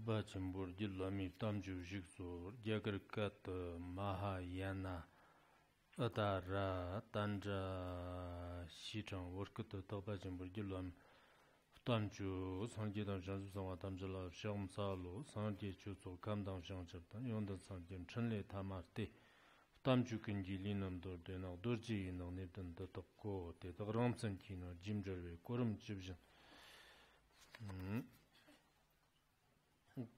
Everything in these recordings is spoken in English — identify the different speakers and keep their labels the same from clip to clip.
Speaker 1: Toba Chimbur Gilami Tamju Jigso Jagarkat Mahayana Adara Tanja Shichang Workut Toba Chimbur Gilam Tamju Sanjidan Janzang Tamjala Sham Salo Sanji Chuzo Kamdang Shangchatan Yonda Sanjim Chenle Tamarte Tamju Kinjilinam Dordena Dorji no Nipton the Toko, the Ramsan Kino, Jim Jerry, Kurum Chibjan.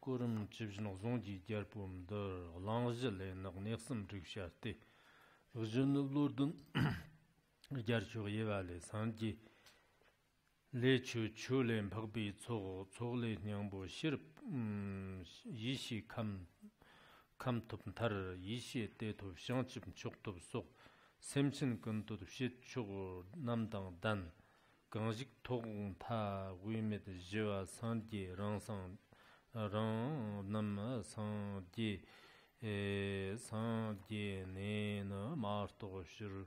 Speaker 1: Kurum Chibjan Zonji Jarpum der Langele, no Nexum Rikshate. Regional Lorden Jarcho Yevale, Sanji Lechu Chulem Pagbi Tsole Nyambo Shirp Yishi Kamtop Tar Yishi Date of Shanchip Choktop Sok Semchin Gunto Shit Chog Namdang Dan Ganjik Tong Ta Wimet Jeva Sandi Ransan Ran Nam Sandi Sandi Nena Marto Shir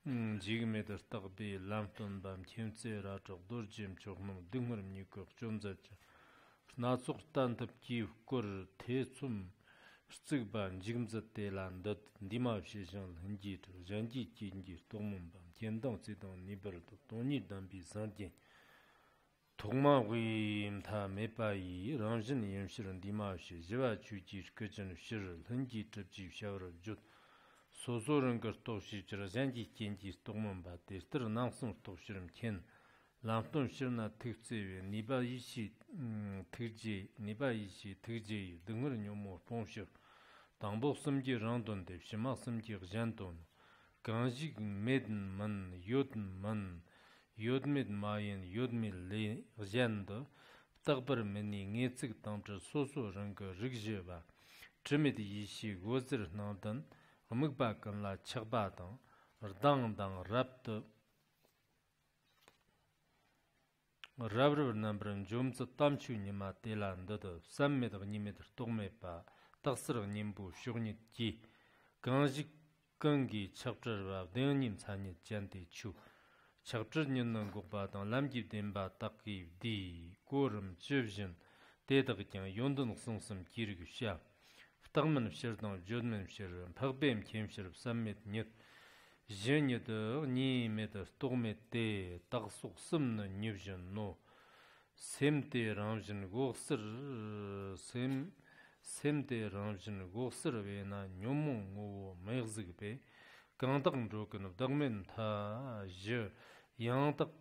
Speaker 1: Jigmeter Tagbi Lampton Bam Kimse Rachok Durjim Chognum Dinger Nikok Jomzach Natsuk Tantap Kiv Kur Tesum Stigban Jigmzat Telan that Dima Shishan Hinjit, Janji Jinji, Tomumbam, Tiendong Zidon Nibel, Tony Dambi Sandin. Tongma Wim Ta Mepai, Ranjan Yamshir and Dimashi, Java Chuji, Kitchen Shirl, Hinji Tripji Shower Jut, Sozorangar Toshi, Janji Jinji, Tomumba, they still announced Toshiram Ken, Lampton Shirna Tixi, Niba Ishi, Tiji, Niba Ishi, Tiji, Dungur Yomo Ponshir, Tambo Sumji Randon, de Shima Sumji Janton, Ganjik Maiden Man, Yodin Man, Yodmid Mayan, Yodmid Le Janda, Tagbar Meni, Netsik Tamtra, Soso Ranga, Rigjeva, Trimid Ishi, Gozer Nandan, Amugbakan La Charbatan, Rdang Dang Rapta. Rabber number and Joms of Tamchu Nima Telan, the summit of Nimeter Tomepa, Taxer Nimbu, Shunit Ji, Ganji Gangi, chapter of Denim Sani Janti Chu, chapter Ninan Gobat, Lamji Demba Taki, D, Gorum, Jevjan, Dedakian, Yondon Sonsum Kirgusha, Ftarman of Sherdon, Jodman of Sher, Pagbem Kemshire of Summit Nit. Jenya de ni meta stormete tarsuk sumna nivjan no semte ramjin gorsir semte ramjin gorsir vena nyomong ngo megzigbe gandang joken dagmen ta je yangtak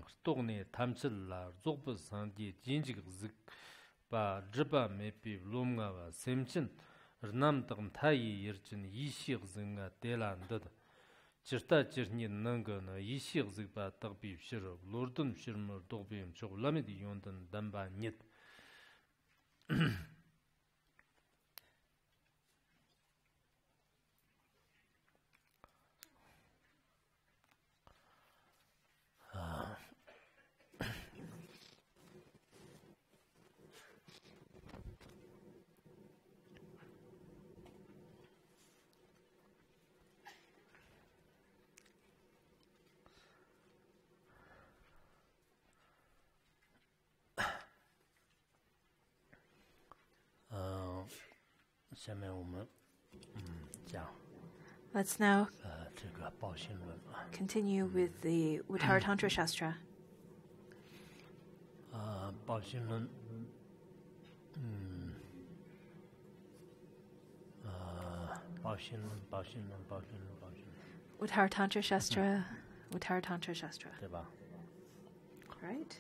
Speaker 1: storne tamchilla zogba sandi jinjig zik ba jiba mepi lomga ba semchin Rnamdam Tayi Yirchin Yishig Zinga Delandad Chirta Chirni Nangana Yishig Zigba Tagbi Shirab Lordun Shirmur Dogbim Chog Lamidi Yondan Damba Nit
Speaker 2: Let's now continue with the Uttara Tantra Shastra. Uttara Tantra Shastra, Uttara Tantra Shastra. Right?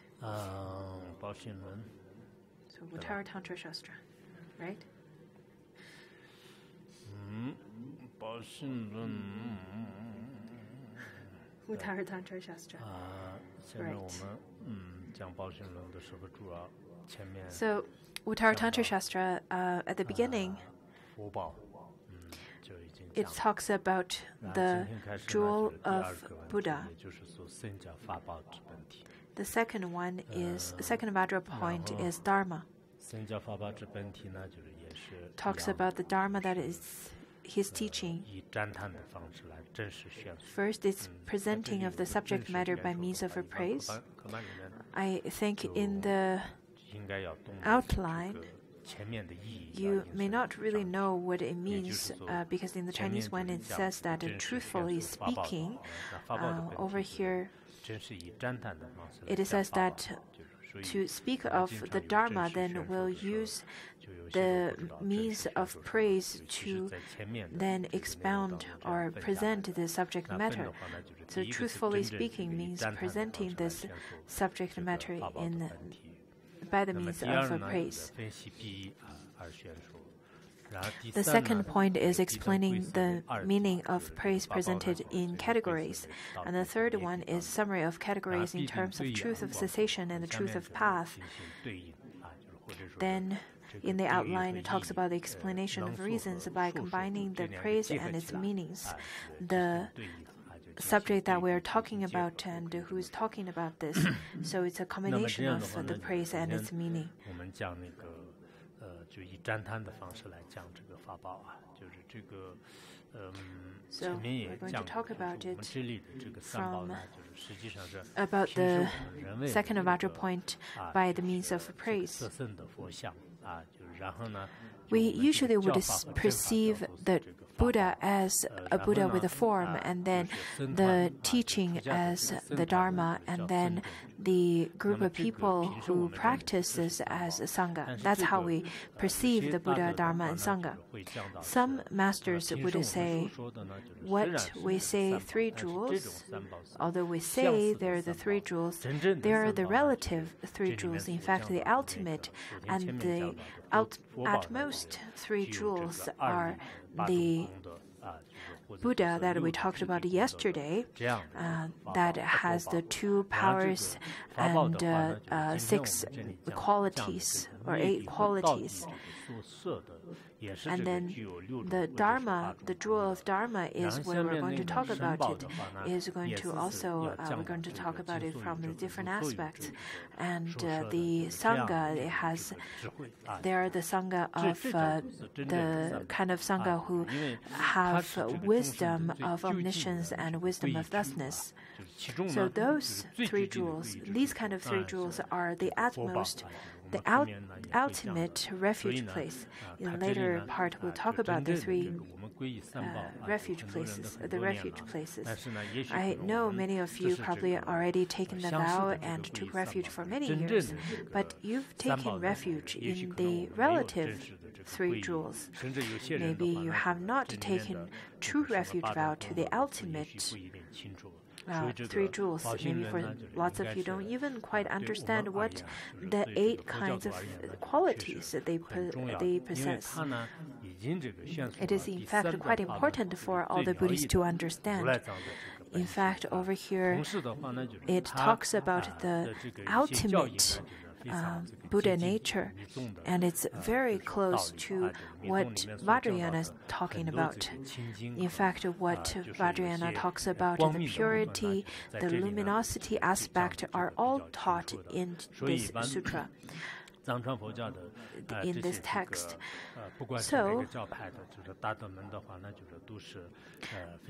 Speaker 2: So Uttara Tantra Shastra, right? Uttara Tantra Shastra. Right. So Uttara Tantra Shastra, at the beginning, it talks about the jewel of Buddha. The second one is, the second Vajra point is Dharma. Talks about the Dharma that is his teaching. First, it's presenting of the subject matter by means of appraise. I think in the outline, you may not really know what it means because in the Chinese when it says that truthfully speaking, over here it says that to speak of the Dharma then will use the means of praise to then expound or present the subject matter. So truthfully speaking means presenting this subject matter by the means of praise. The second point is explaining the meaning of praise presented in categories. And the third one is summary of categories in terms of truth of cessation and the truth of path. Then in the outline, it talks about the explanation of reasons by combining the praise and its meanings. The subject that we are talking about and who is talking about this. So it's a combination of the praise and its meaning. So we're going to talk about it about the second Vajra point by the means of praise. We usually would perceive the Buddha as a Buddha with a form, and then the teaching as the Dharma, and then the group of people who practice this as a Sangha. That's how we perceive the Buddha, Dharma, and Sangha. Some masters would say, what we say three jewels, although we say they're the three jewels, they are the relative three jewels. In fact, the ultimate and the utmost three jewels are the Buddha that we talked about yesterday, that has the 2 powers and 6 qualities or 8 qualities. And then the Dharma, the jewel of Dharma is where we're going to talk about it. Is going to also we're going to talk about it from the different aspects. And the Sangha, they are the Sangha of the kind of Sangha who have wisdom of omniscience and wisdom of thusness. So those 3 jewels, these kind of 3 jewels are the utmost, the ultimate refuge place. In the later part, we'll talk about the 3 refuge places, the refuge places. I know many of you probably already taken the vow and took refuge for many years, but you've taken refuge in the relative 3 jewels. Maybe you have not taken true refuge vow to the ultimate 3 jewels. Maybe for lots of you don't even quite understand what the 8 kinds of qualities that they possess. It is in fact quite important for all the Buddhists to understand. In fact, over here, it talks about the ultimate Buddha nature, and it's very close to what Vajrayana is talking about. In fact, what Vajrayana talks about, the purity, the luminosity aspect, are all taught in this sutra, in this text. So,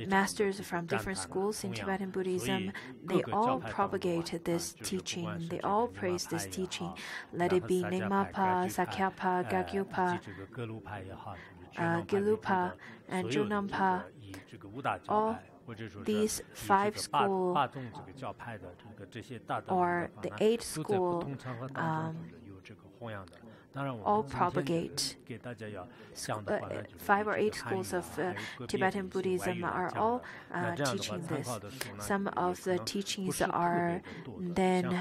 Speaker 2: masters from different schools in Tibetan Buddhism, they all propagate this teaching. They all praise this teaching. Let it be Nyingmapa, Sakyapa, Gagyupa, Gelupa, and Junampa. All these 5 schools, or the 8 schools, all propagate. 5 or 8 schools of Tibetan Buddhism are all teaching this. Some of the teachings are then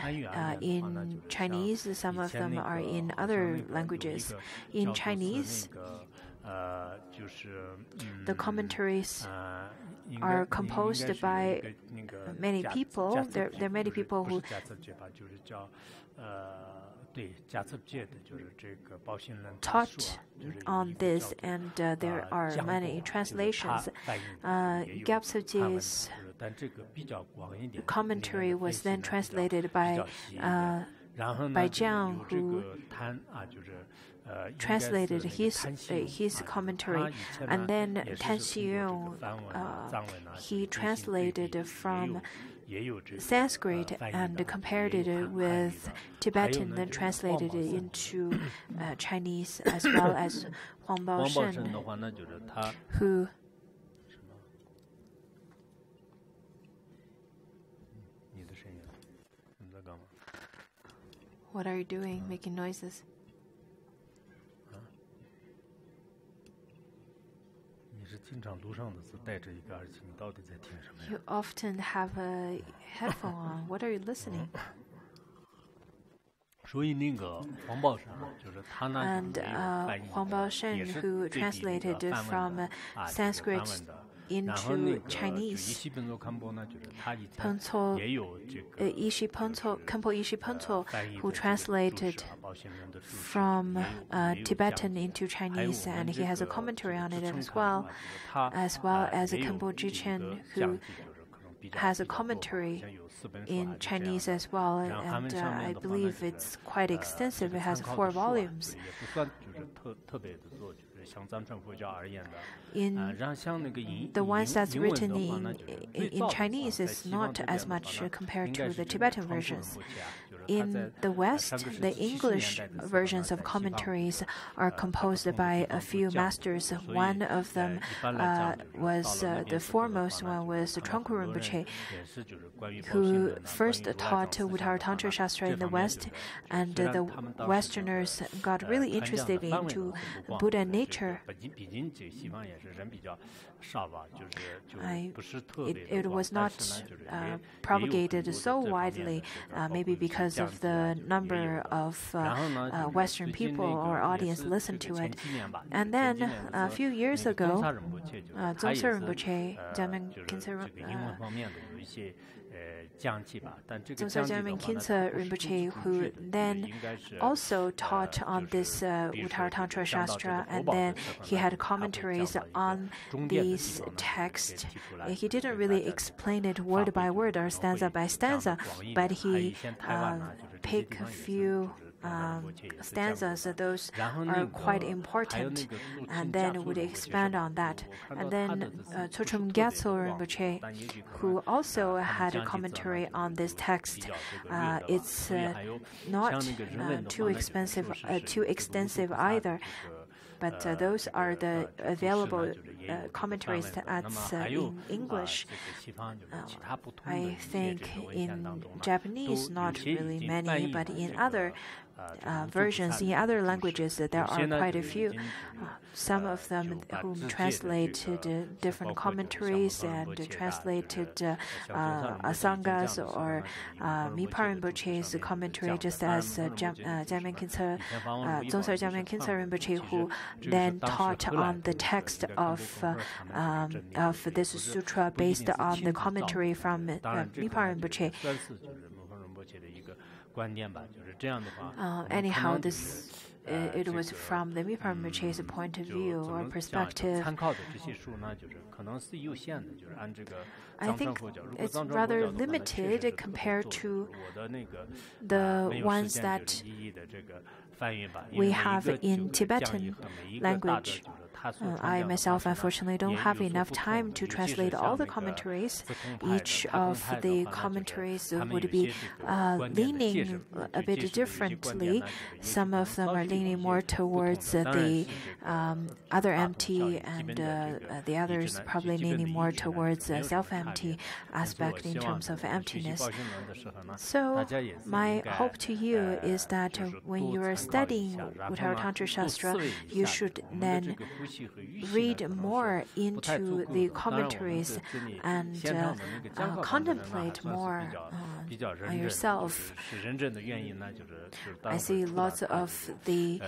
Speaker 2: in Chinese, some of them are in other languages. In Chinese, the commentaries are composed by many people. There are many people who taught on this, and there are many translations. Gyaltse's commentary was then translated by Jiang, who translated his commentary, and then Tan Xiyong, he translated from Sanskrit and compared it with Tibetan, then translated it into Chinese, as well as Huang Baoshen, who What are you doing? Making noises. You often have a headphone on. What are you listening? And Huang Baoshen, who translated from Sanskrit into Chinese, Khenpo Yishiponto, who translated from Tibetan into Chinese, and he has a commentary on it as well as Khenpo Jichen, who has a commentary in Chinese as well, and I believe it's quite extensive. It has 4 volumes. In the ones that's written in Chinese is not as much compared to the Tibetan versions. In the West, the English versions of commentaries are composed by a few masters. One of them was the foremost one was Trungpa Rinpoche, who first taught Uttara Tantra Shastra in the West, and the Westerners got really interested into Buddha nature. It was not propagated so widely, maybe because of the number of Western people or audience listened to it. And then a few years ago, Dzongse Rinpoche, Dzongse Gyalmen Khyentse Rinpoche, who then also taught on this Uttara Tantra Shastra, and then he had commentaries on these texts. He didn't really explain it word by word or stanza by stanza, but he picked a few stanzas. Those are quite important, and then would expand on that. And then Tsochum Gyatso Rinpoche, who also had a commentary on this text. It's not too extensive either, but those are the available commentaries that's in English. I think in Japanese, not really many, but in other versions, in other languages, there are quite a few. Some of them who translated different commentaries and translated Asangas or Mipa Rinpoche's commentary, just as Dzongse Gyalmen Khyentse Rinpoche, who then taught on the text of this sutra based on the commentary from Mipa Rinpoche. Anyhow, it was from the Mipa Rinpoche's point of view or perspective. I think it's rather limited compared to the ones that we have in Tibetan language. I myself, unfortunately, don't have enough time to translate all the commentaries. Each of the commentaries would be leaning a bit differently. Some of them are leaning more towards the other empty, and the others probably leaning more towards the self-empty aspect in terms of emptiness. So my hope to you is that when you are studying Uttara Tantra Shastra, you should then read more into the commentaries and contemplate more on yourself. I see lots of the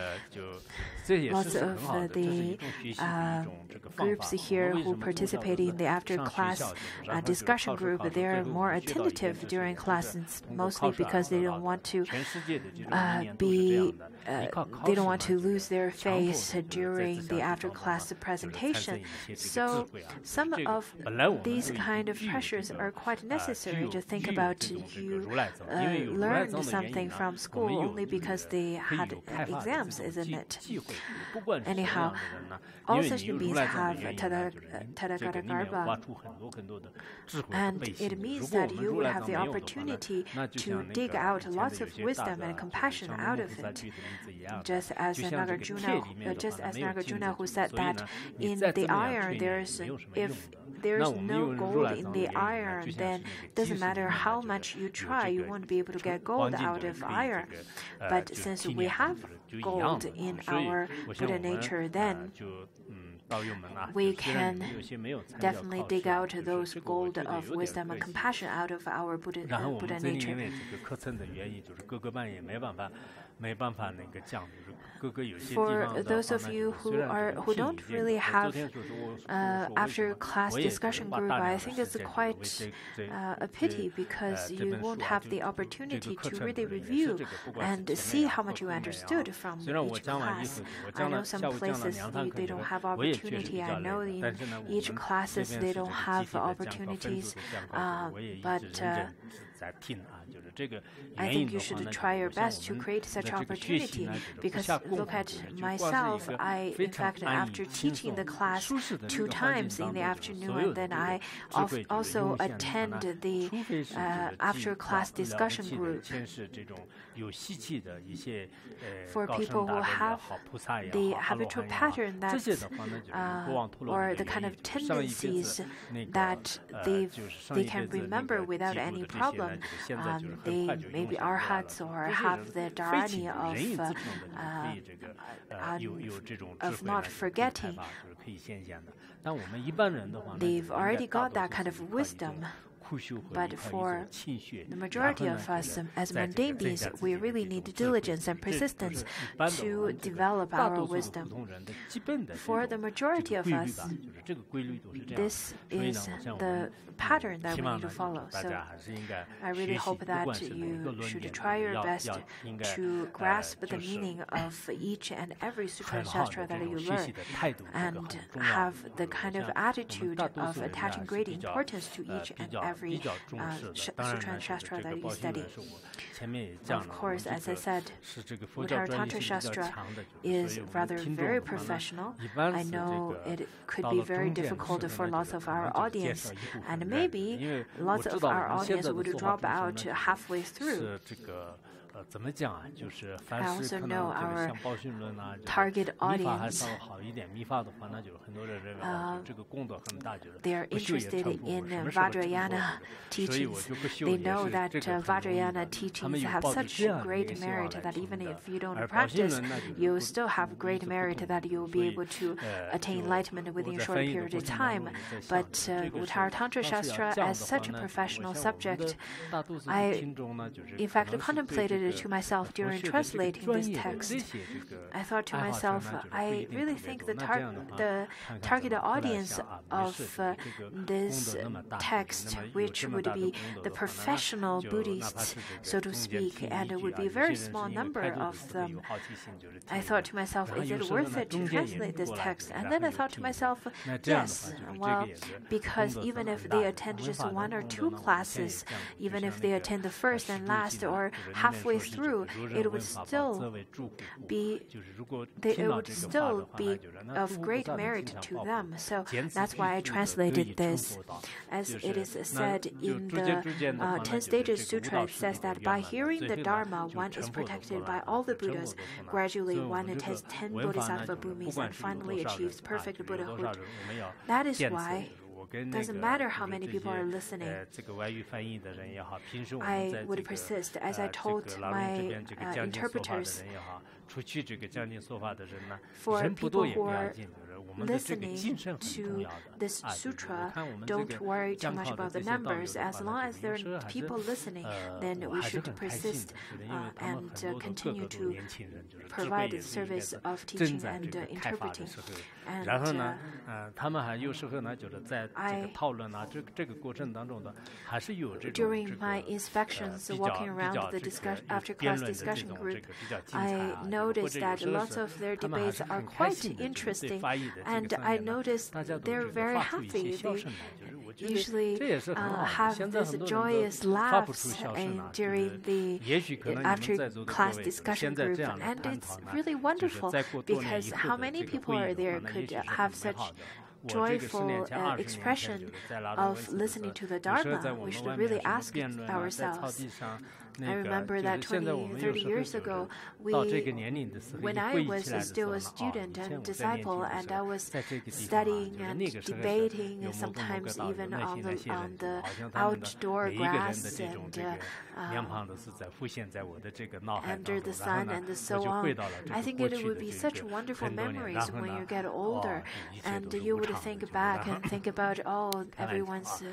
Speaker 2: groups here who participate in the after-class discussion group. They are more attentive during classes, mostly because they don't want to they don't want to lose their face during the after-class presentation. So some of these kind of pressures are quite necessary to think about. You learned something from school only because they had exams, isn't it? Anyhow, all session beings have Tadagata, and it means that you will have the opportunity to dig out lots of wisdom and compassion out of it. Just as Nagarjuna who said that in the iron if there's no gold in the iron, then it doesn't matter how much you try, you won't be able to get gold out of iron. But since we have gold in our Buddha nature, then we can definitely dig out those gold of wisdom and compassion out of our Buddha nature. For those of you who don't really have after-class discussion group, I think it's quite a pity because you won't have the opportunity to really review and see how much you understood from each class. I know some places they don't have opportunity. I know in each classes they don't have opportunities, but I think you should try your best to create such opportunity, because look at myself. In fact, after teaching the class 2 times in the afternoon, and then I also attend the after-class discussion group. For people who have the habitual pattern that, or the kind of tendencies that they can remember without any problem, they maybe arhats or have the dharani of not forgetting. They've already got that kind of wisdom. But for the majority of us, as mundane beings, we really need diligence and persistence to develop our wisdom. For the majority of us, this is the pattern that we need to follow. So I really hope that you should try your best to grasp the meaning of each and every sutra and shastra that you learn, and have the kind of attitude of attaching great importance to each and every sutra and shastra that you study. Of course, as I said, Uttara Tantra Shastra is rather very professional. I know it could be very difficult for lots of our audience, and maybe lots of our audience would drop out halfway through. I also know our target audience, they are interested in Vajrayana teachings. They know that Vajrayana teachings have such great merit that even if you don't practice, you still have great merit that you'll be able to attain enlightenment within a short period of time. But Uttara Tantra Shastra, as such a professional subject, I in fact contemplated to myself during translating this text. I thought to myself, I really think the target audience of this text, which would be the professional Buddhists, so to speak, and it would be a very small number of them. I thought to myself, is it worth it to translate this text? And then I thought to myself, yes, well, because even if they attend just 1 or 2 classes, even if they attend the first and last or halfway through, it would still be of great merit to them. So that's why I translated this. As it is said in the 10 Stages Sutra, it says that by hearing the Dharma, one is protected by all the Buddhas. Gradually, one attains 10 Bodhisattva bhumis and finally achieves perfect Buddhahood. That is why it doesn't matter how many people are listening. I would persist, as I told my interpreters, for people who are listening to this sutra, don't worry too much about the numbers. As long as there are people listening, then we should persist and continue to provide the service of teaching and interpreting. And during my inspections, walking around the after-class discussion group, I noticed that lots of their debates are quite interesting. And I noticed they're very happy. They usually have this joyous laughs during the after-class discussion group, and it's really wonderful because how many people are there could have such joyful expression of listening to the Dharma? We should really ask ourselves. I remember that 20, 30 years ago, when I was still a student and disciple, and I was studying and debating, sometimes even on the outdoor grass and under the sun and so on, I think it would be such wonderful memories when you get older, and you would think back and think about everyone's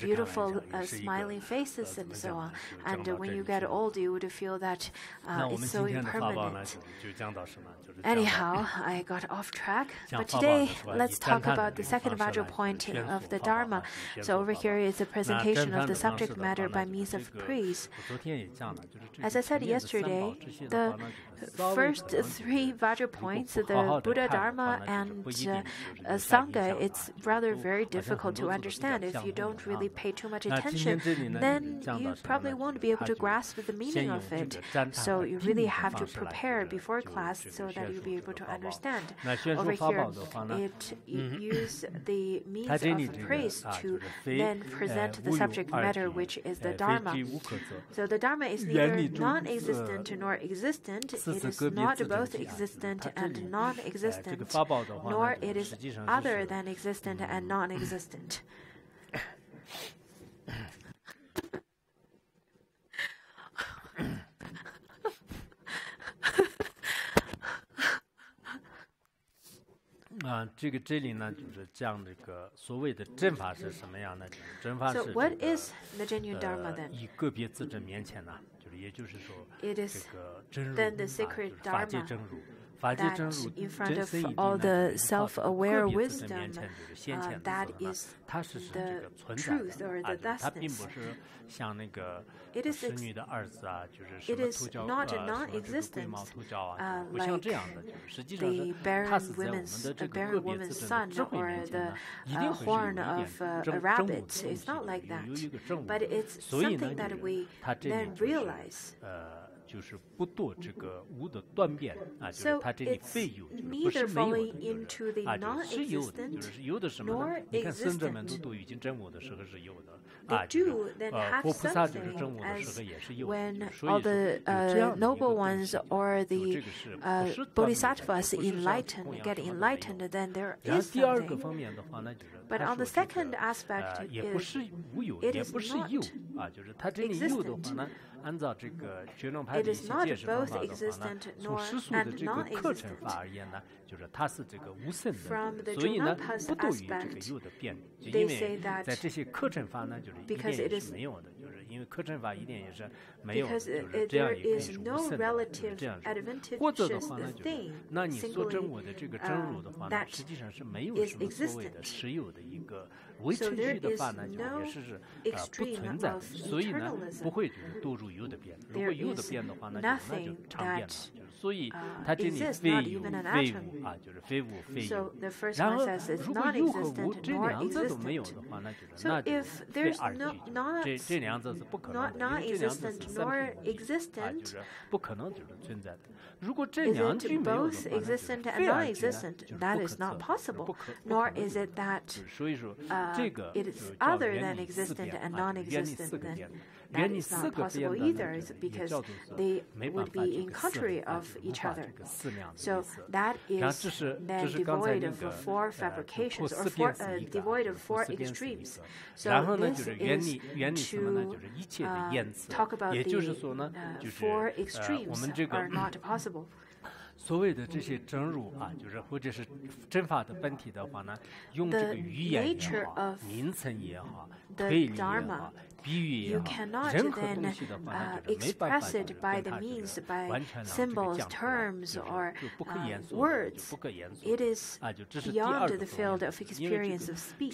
Speaker 2: beautiful smiling faces and so on. And when you get old, you would feel that it's so impermanent. Anyhow, I got off track. But today, let's talk about the second vital point of the Dharma. So over here is a presentation of the subject matter by means of praise. As I said yesterday, the first three vital points, the Buddha, Dharma, and Sangha, it's rather very difficult to understand. If you don't really pay too much attention, then you probably won't be able to grasp the meaning of it. So you really have to prepare before class so that you'll be able to understand. Over here, it uses the means of praise to then present the subject matter, which is the Dharma. So the Dharma is neither non-existent nor existent. It is not both existent and non-existent, nor it is other than existent and non-existent. So what is the genuine Dharma then? It is then the sacred Dharma that in front of all the self-aware wisdom, that is the truth or the thusness. It is not a non-existent like the barren woman's son or the horn of a rabbit. It's not like that, but it's something that we then realize. So it's neither falling into the non-existent nor existent. They do then have something, as when all the noble ones or the bodhisattvas get enlightened, then there is something. But on the second aspect, it is not existent. It is not both existent nor and non-existent. From the Junanpa's aspect, they say that because there is no relative advantageous thing singly that is existent. So there is no extreme of eternalism. There is nothing that exists, not even an atom. So the first one says it's non-existent nor existent. So if there's not non-existent nor existent, is it both existent and non-existent? That is not possible. Nor is it that it is other than existent and non-existent. Then that is not possible either, because they would be in contrary of each other. So that is then devoid of four fabrications, or devoid of four extremes. So this is to talk about the four extremes are not possible.
Speaker 1: 所谓的这些真如啊，就是或者是真法的本体的话呢，用这个语言也好，名称也好，推理也好，
Speaker 2: you cannot then express it by the means, by symbols, terms, or words. It is beyond the field of experience of speech.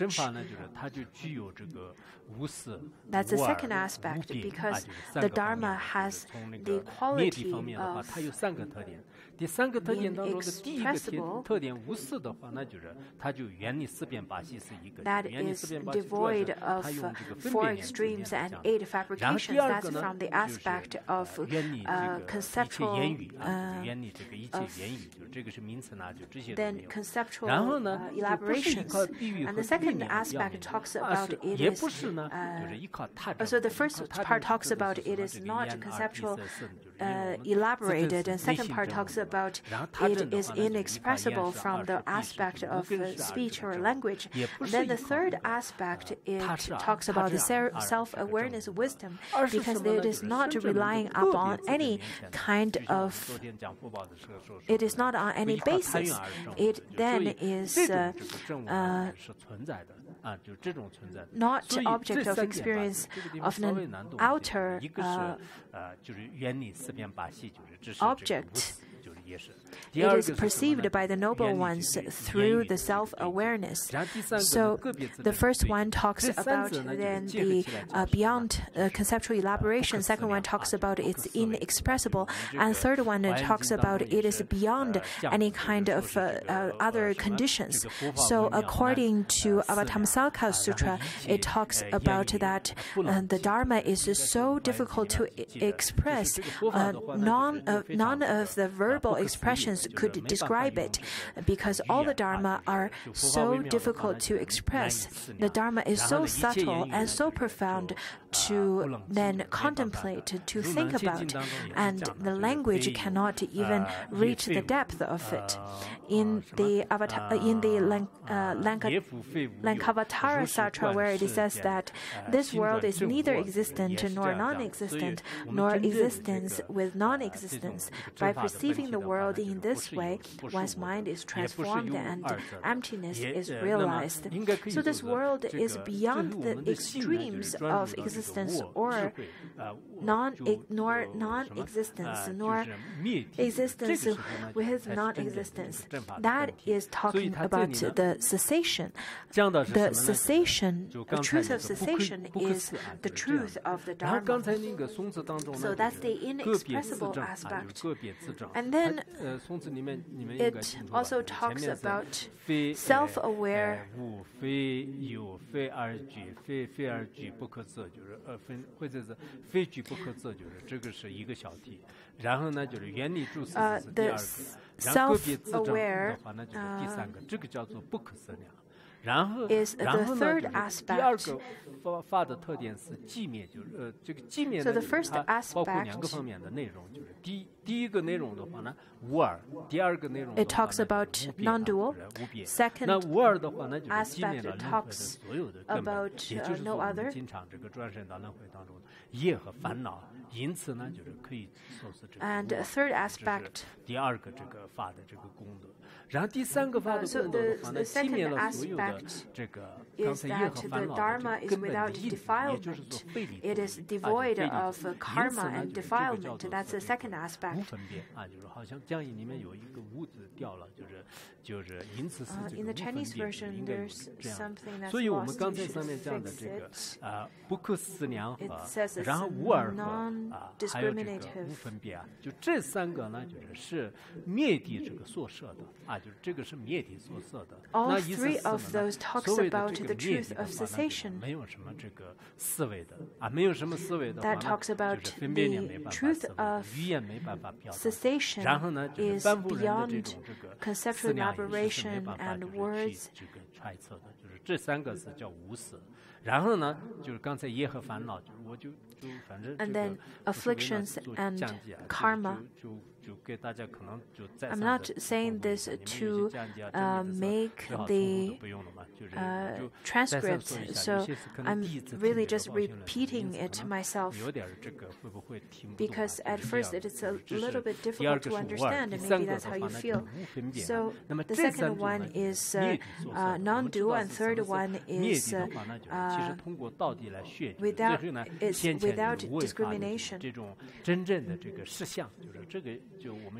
Speaker 2: That's the second aspect, because the Dharma has the quality of inexpressible, that is devoid of 4 extremes and 8 fabrications. That's from the aspect of conceptual, then conceptual elaborations. And the second aspect talks about it is, so the first part talks about it is not conceptual elaborated, and second part talks about it is inexpressible from the aspect of speech or language. And then the third aspect, it talks about the self-awareness wisdom, because it is not relying upon any kind of, it is not on any basis. It then is not object of experience of an outer object. It is perceived by the noble ones through the self-awareness. So the first one talks about then the beyond conceptual elaboration. Second one talks about it's inexpressible, and third one talks about it is beyond any kind of other conditions. So according to Avatamsaka Sutra, it talks about that the Dharma is so difficult to express. None of the verbal expressions could describe it, because all the Dharma are so difficult to express. The Dharma is so subtle and so profound to then contemplate, to think about, and the language cannot even reach the depth of it. In the Lankavatara Sutra, where it says that this world is neither existent nor non-existent, nor existence with non-existence. By perceiving the world in this way, one's mind is transformed and emptiness is realized. So this world is beyond the extremes of existence or non-existence, nor existence with non-existence. That is talking about the cessation. The cessation, the truth of cessation is the truth of the Dharma. So that's the inexpressible aspect. And then it also talks about self-aware. The self-aware is the third aspect. So the first aspect, it talks about non-dual. Second aspect, it talks about no other. And the third aspect, so the second aspect is that the Dharma is without defilement. It is devoid of karma and defilement. That's the second aspect. In the Chinese version, there's something that's lost. You should fix it. It says it's non-discriminative. All three of those talks about the truth of cessation. That talks about the truth of cessation is beyond conceptual elaboration and words. And then afflictions and karma. I'm not saying this to make the transcript, so I'm really just repeating it myself because at first it is a little bit difficult to understand, and maybe that's how you feel. So the second one is non-dual, and third one is without discrimination.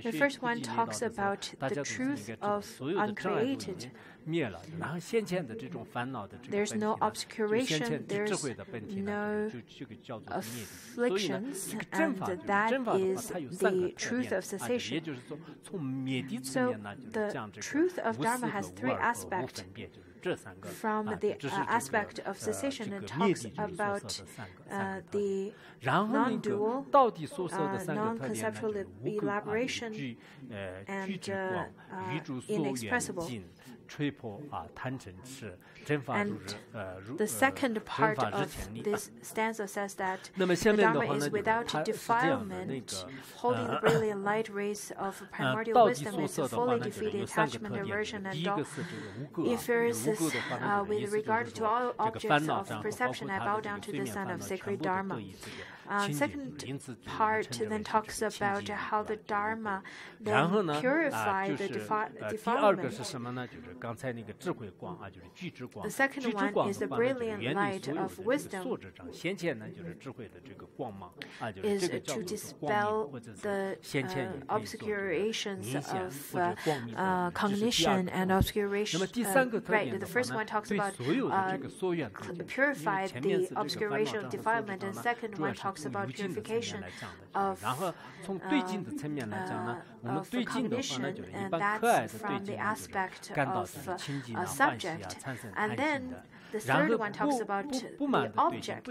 Speaker 2: The first one talks about the truth of uncreated. There's no obscuration, there's no afflictions, and that is the truth of cessation. So the truth of Dharma has three aspects. From the aspect of cessation, it talks about the non-dual, non-conceptual elaboration, and inexpressible. And the second part of this stanza says that the Dharma is without defilement, holding the brilliant light rays of primordial wisdom is fully defeated attachment, aversion, and ephemeris. With regard to all objects of perception, I bow down to the Son of sacred Dharma. Second part then talks about how the Dharma then purify the defilement. The second one is the brilliant light of wisdom, is to dispel the obscurations of cognition and obscuration. Right, the first one talks about purify the obscuration of defilement, and the second one talks about purification of cognition, and that's from the aspect of a subject. And then the third one talks about the object.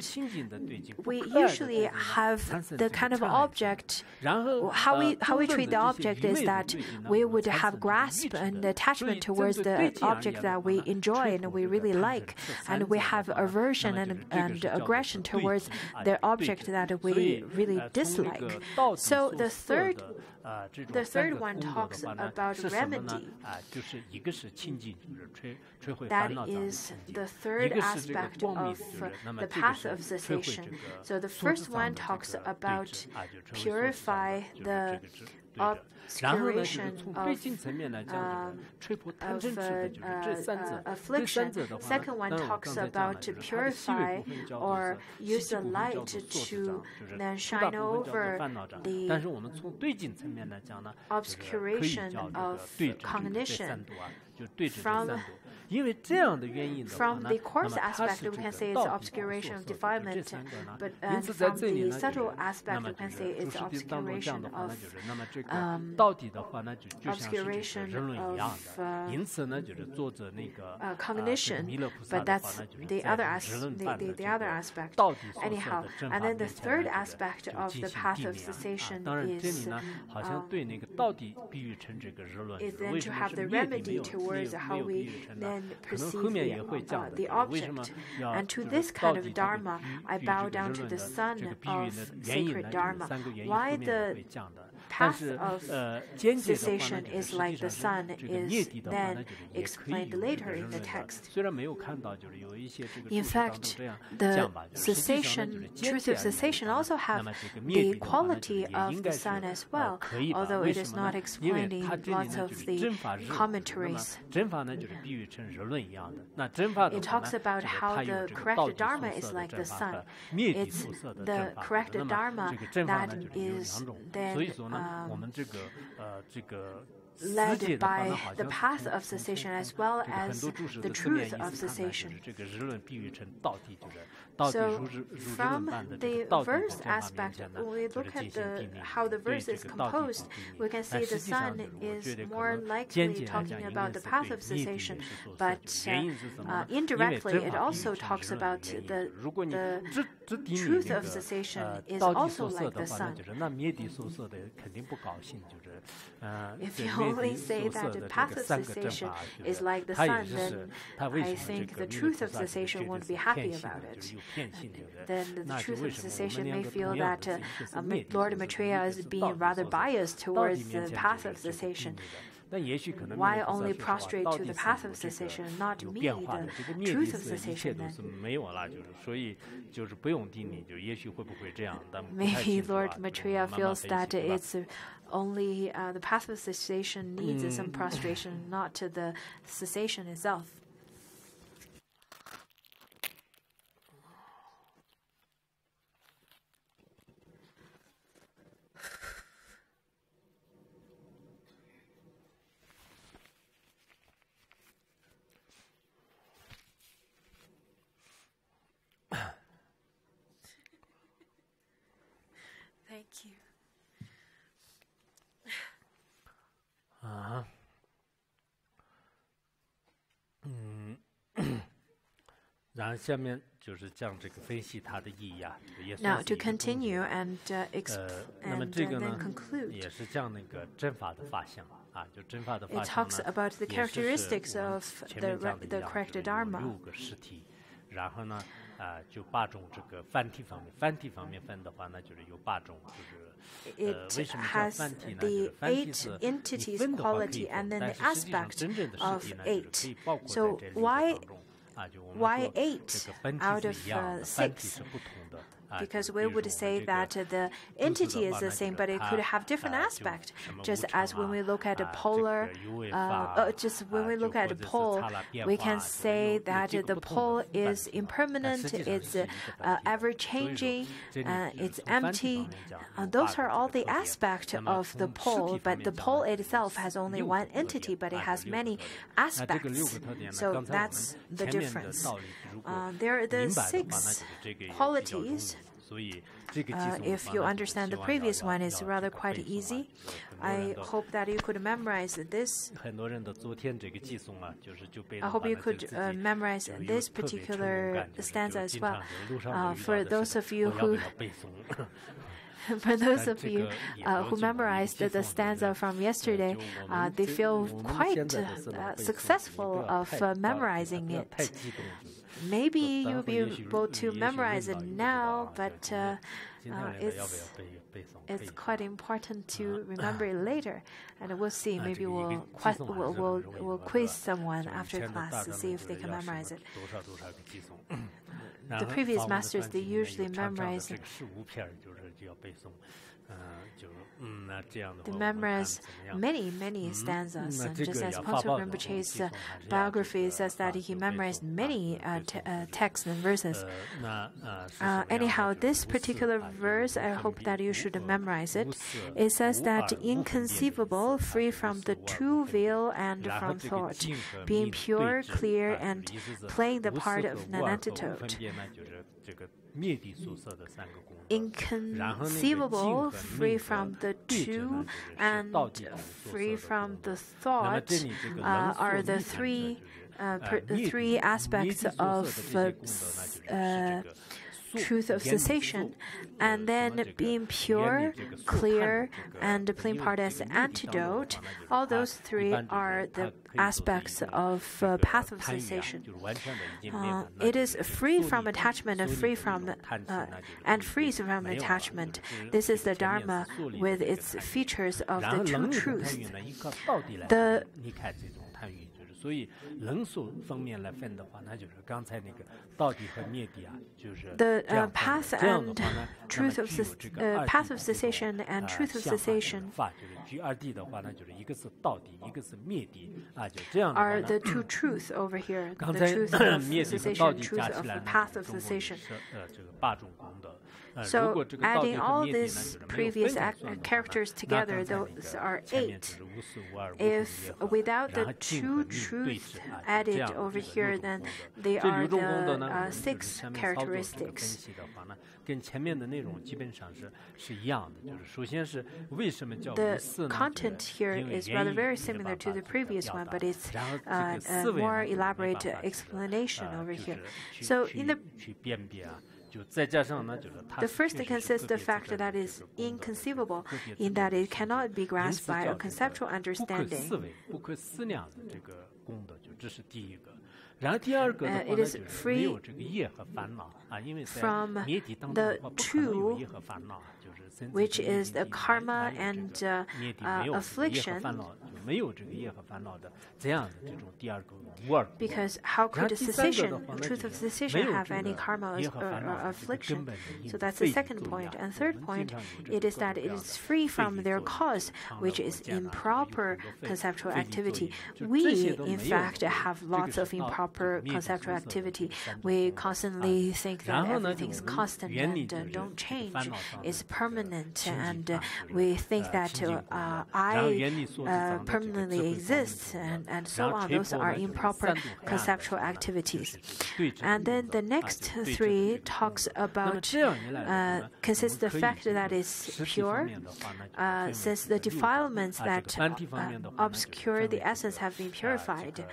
Speaker 2: We usually have the kind of object, how we treat the object is that we would have grasp and attachment towards the object that we enjoy and we really like, and we have aversion and aggression towards the object that we really dislike. So the third one talks about remedy. That is the third aspect of the path of cessation. So the first one talks about purify the obscuration of affliction. Second one talks about to purify or use the light to then shine over the obscuration of cognition. From the coarse aspect, we can say it's obscuration of defilement, but from the subtle aspect, we can say it's obscuration of cognition. But that's the other aspect. Anyhow, and then the third aspect of the path of cessation is then to have the remedy towards how we then perceive the object. And to this kind of Dharma, I bow down to the Son of sacred Dharma. Why the path of cessation is like the sun is then explained later in the text. In fact, the truth of cessation also have the quality of the sun as well, although it is not explained in lots of the commentaries. It talks about how the correct Dharma is like the sun. It's the correct Dharma that is then led by the path of cessation as well as the truth of cessation. So from the verse aspect, when we look at how the verse is composed, we can see the sun is more likely talking about the path of cessation, but indirectly it also talks about the truth of cessation is also like the sun. If you only say that the path of cessation is like the sun, then I think the truth of cessation won't be happy about it. Then the truth of cessation may feel that Lord Maitreya is being rather biased towards the path of cessation. Why only prostrate to the path of cessation, not me, the truth of cessation then? Maybe Lord Maitreya feels that it's only the path of cessation needs some prostration, not to the cessation itself. Thank you.
Speaker 1: 然后下面就是讲这个分析它的意义啊。
Speaker 2: Now to continue and then conclude.
Speaker 1: 也是讲那个真法的法相啊，就真法的法
Speaker 2: It
Speaker 1: 相
Speaker 2: talks about the characteristics of the correct Dharma.
Speaker 1: 6个实体，然后呢，就8种这个繁体方面，繁体方面分的话呢，就是有8种，就是
Speaker 2: It has the 8 entities quality and then the aspect of 8. So why 8 out of 6? Because we would say that the entity is the same, but it could have different aspect. Just as when we look at a polar, just when we look at a pole, we can say that the pole is impermanent, it's ever-changing, it's empty. Those are all the aspects of the pole, but the pole itself has only one entity, but it has many aspects. So that's the difference. There are the 6 qualities. If you understand the previous one, it's rather quite easy. I hope that you could memorize this. I hope you could memorize this particular stanza as well. For those of you who memorized the stanza from yesterday, they feel quite successful of memorizing it. Maybe you'll be able to memorize it now, but it's quite important to remember it later. And we'll see. Maybe we'll quiz someone after class to see if they can memorize it. The previous masters, they usually memorize. They memorize many stanzas, and just as Pangsop Rinpoche's biography says that he memorized many texts and verses. Anyhow, this particular verse, I hope that you should memorize it. It says that inconceivable, free from the true veil and from thought, being pure, clear, and playing the part of an antidote. Inconceivable, free from the two, and free from the thought are the three aspects of truth of cessation. And then being pure, clear, and playing part as an antidote, all those 3 are the aspects of path of cessation. It is free from attachment and frees from attachment. This is the Dharma with its features of the true truth. The path and truth of path of cessation and truth of cessation are the 2 truths over here. The truth of cessation, truth of the path of cessation. So adding all these previous characters together, those are 8. If without the 2 truths added over here, then they are the 6 characteristics. The content here is rather very similar to the previous one, but it's a more elaborate explanation over here. So in the The first consists the fact that is inconceivable, in that it cannot be grasped by a conceptual understanding. It is free from the two, which is the karma and affliction. Because how could cessation, truth of cessation, have any karma or affliction? So that's the second point. And third point, it is that it is free from their cause, which is improper conceptual activity. We, in fact, have lots of improper conceptual activity. We constantly think that everything's constant and don't change, it's permanent, and we think that I permanently exists, and so on. Those are improper conceptual activities. And then the next three talks about consists the fact that is pure, since the defilements that obscure the essence have been purified.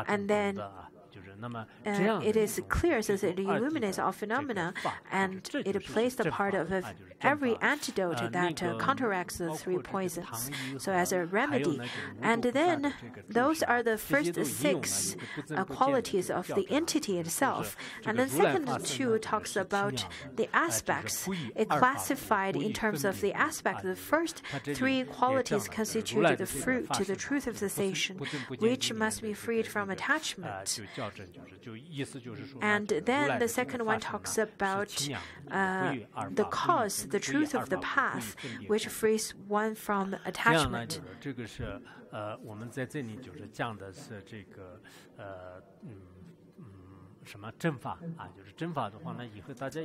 Speaker 2: And then it is clear, since it illuminates all phenomena, and it plays the part of every antidote that counteracts the three poisons, so as a remedy. And then those are the first six qualities of the entity itself. And the second two talks about the aspects. It classified in terms of the aspect. The first three qualities constitute the fruit to the truth of cessation, which must be freed from attachment. And then the second one talks about the cause, the truth of the path, which frees one from attachment.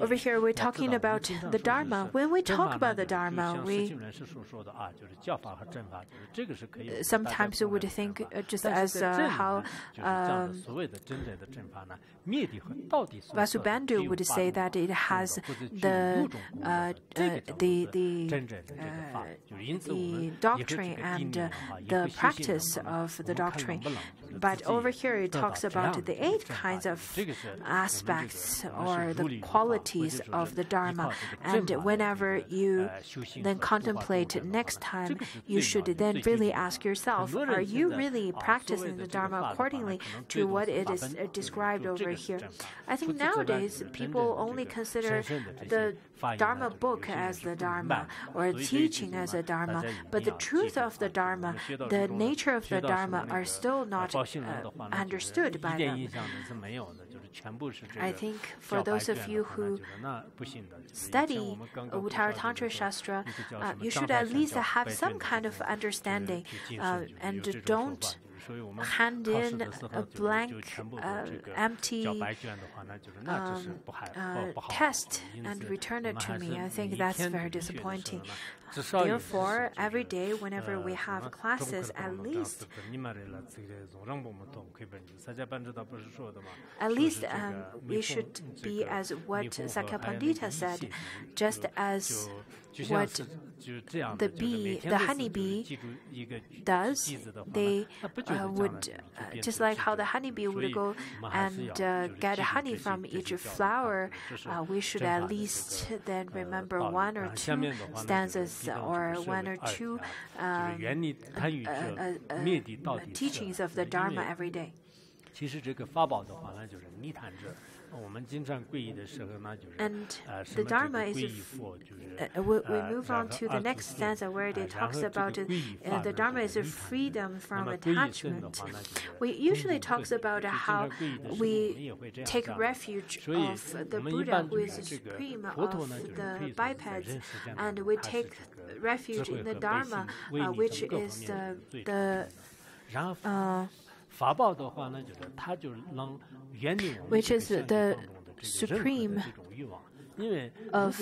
Speaker 2: Over here, we're talking about the Dharma. When we talk about the Dharma, we sometimes we would think just as how Vasubandhu would say that it has the doctrine and the practice of the doctrine. But over here, it talks about the 8 kinds of aspects or the qualities of the Dharma. And whenever you then contemplate next time, you should then really ask yourself, are you really practicing the Dharma accordingly to what it is described over here? I think nowadays people only consider the Dharma book as the Dharma or teaching as a Dharma, but the truth of the Dharma, the nature of the Dharma are still not understood by them. I think for those of you who study Uttara Tantra Shastra, you should at least have some kind of understanding and don't hand in a blank, empty test and return it to me. I think that's very disappointing. Therefore, every day, whenever we have classes, at least we should be as what Sakya Pandita said, just as what the honeybee does. They would, just like how the honeybee would go and get honey from each flower, we should at least then remember 1 or 2 stanzas or 1 or 2 teachings of the Dharma every day. And the Dharma is, we move on to the next stanza where it talks about the Dharma is a freedom from attachment. We usually talks about how we take refuge of the Buddha, who is the supreme of the bipeds, and we take refuge in the Dharma, which is the which is the supreme of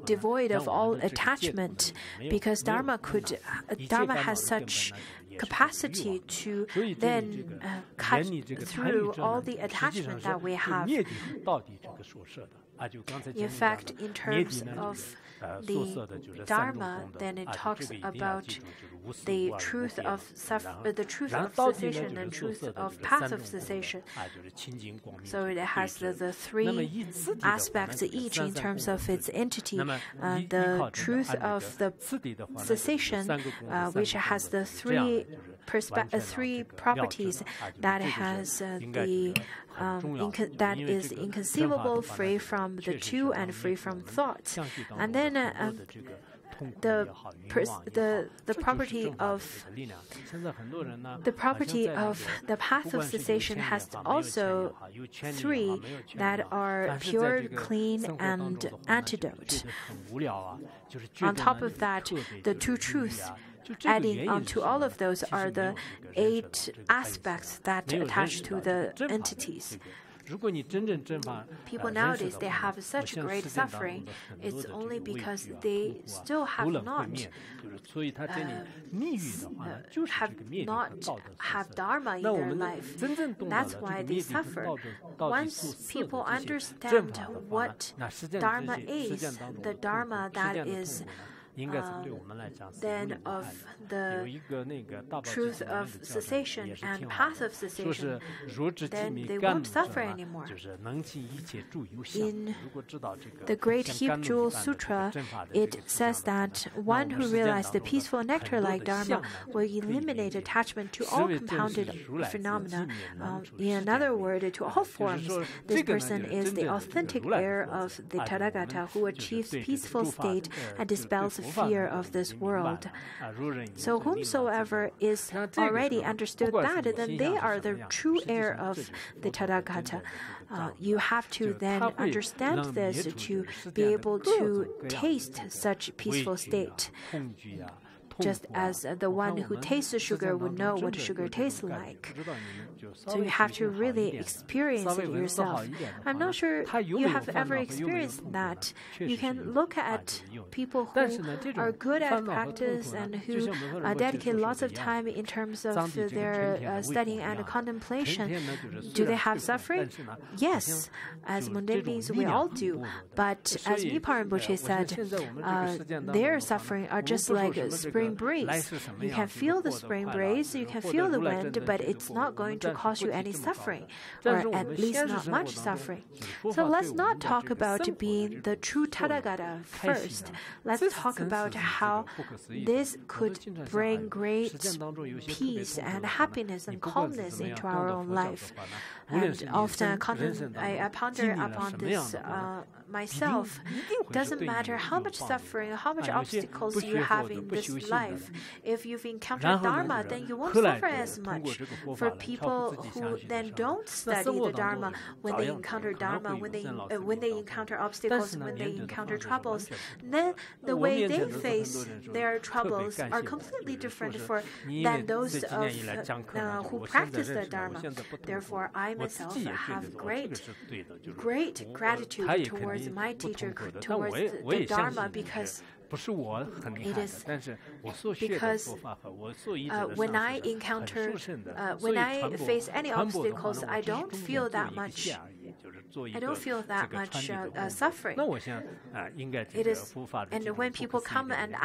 Speaker 2: devoid of all attachment, because Dharma has such capacity to then cut through all the attachment that we have. In fact, in terms of the Dharma, then it talks about the truth of cessation and truth of path of cessation. So it has the three aspects each in terms of its entity. The truth of the cessation, which has the three properties that has that is inconceivable, free from the two, and free from thoughts. And then the property of the path of cessation has also three that are pure, clean, and antidote. On top of that, the two truths. Adding onto all of those are the 8 aspects that attach to the entities. People nowadays, they have such great suffering. It's only because they still have not have Dharma in their life. That's why they suffer. Once people understand what Dharma is, the Dharma that is then of the truth of cessation and path of cessation, then they won't suffer anymore. In the Great Heap Jewel Sutra, it says that one who realizes the peaceful nectar-like Dharma will eliminate attachment to all compounded phenomena. In another word, to all forms. This person is the authentic heir of the Tathagata who achieves peaceful state and dispels fear of this world. So whomsoever is already understood that, then they are the true heir of the Tathagata. You have to then understand this to be able to taste such peaceful state. Just as the one who tastes the sugar would know what sugar tastes like. So you have to really experience it yourself. I'm not sure you have ever experienced that. You can look at people who are good at practice and who dedicate lots of time in terms of their studying and contemplation. Do they have suffering? Yes. As mundane beings, we all do. But as Nipa Rinpoche said, their suffering are just like spring breeze. You can feel the spring breeze, you can feel the wind, but it's not going to cause you any suffering, or at least not much suffering. So let's not talk about being the true Tathagata first. Let's talk about how this could bring great peace and happiness and calmness into our own life. And often I ponder upon this myself. Doesn't matter how much suffering, how much obstacles you have in this life. If you've encountered Dharma, then you won't suffer as much. For people who then don't study the Dharma, when they encounter Dharma, when they encounter obstacles, when they encounter troubles, then the way they face their troubles are completely different than those who practice the Dharma. Therefore, I myself have great gratitude towards my teacher, towards the Dharma, because it is because when I face any obstacles, I don't feel that much suffering. It is, and when people come and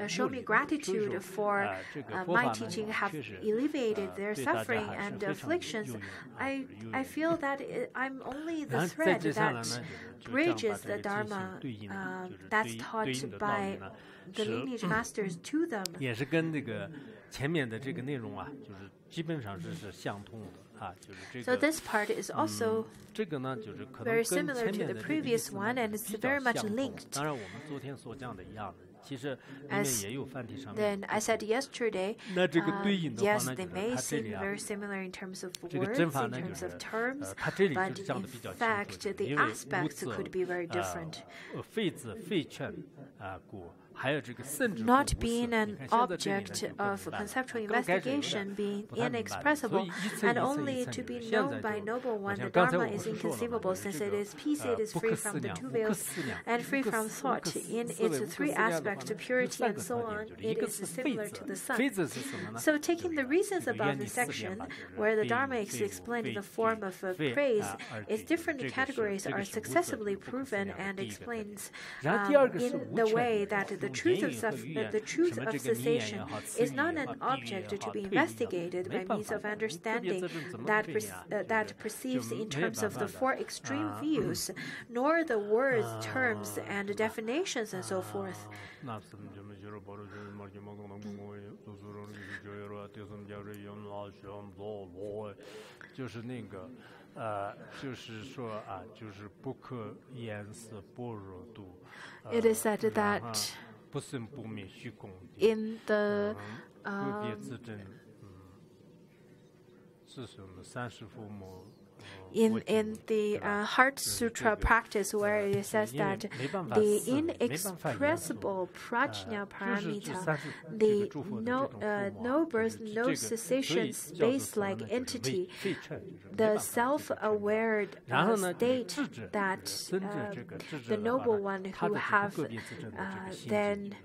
Speaker 2: show me gratitude for my teaching have alleviated their suffering and afflictions, I feel that I'm only the thread that bridges the Dharma that's taught by the lineage masters to them. So this part is also very similar to the previous one, and it's very much linked. As then I said yesterday, yes, they may seem very similar in terms of words, in terms of terms, but in fact, the aspects could be very different. not being an object of conceptual investigation, being inexpressible, and only to be known by noble one. The Dharma is inconceivable, since it is peace, it is free from the two veils, and free from thought. In its three aspects, purity and so on, it is similar to the sun. So taking the reasons above the section, where the Dharma is explained in the form of praise, its different categories are successively proven and explains in the way that the truth of cessation is not an object to be investigated by means of understanding that perceives in terms of the four extreme views, nor the words, terms, and definitions, and so forth. It is said that in the in the Heart Sutra practice, where it says that the inexpressible prajna paramita, the no birth, no cessation space-like entity, the self-aware state that the noble one who have then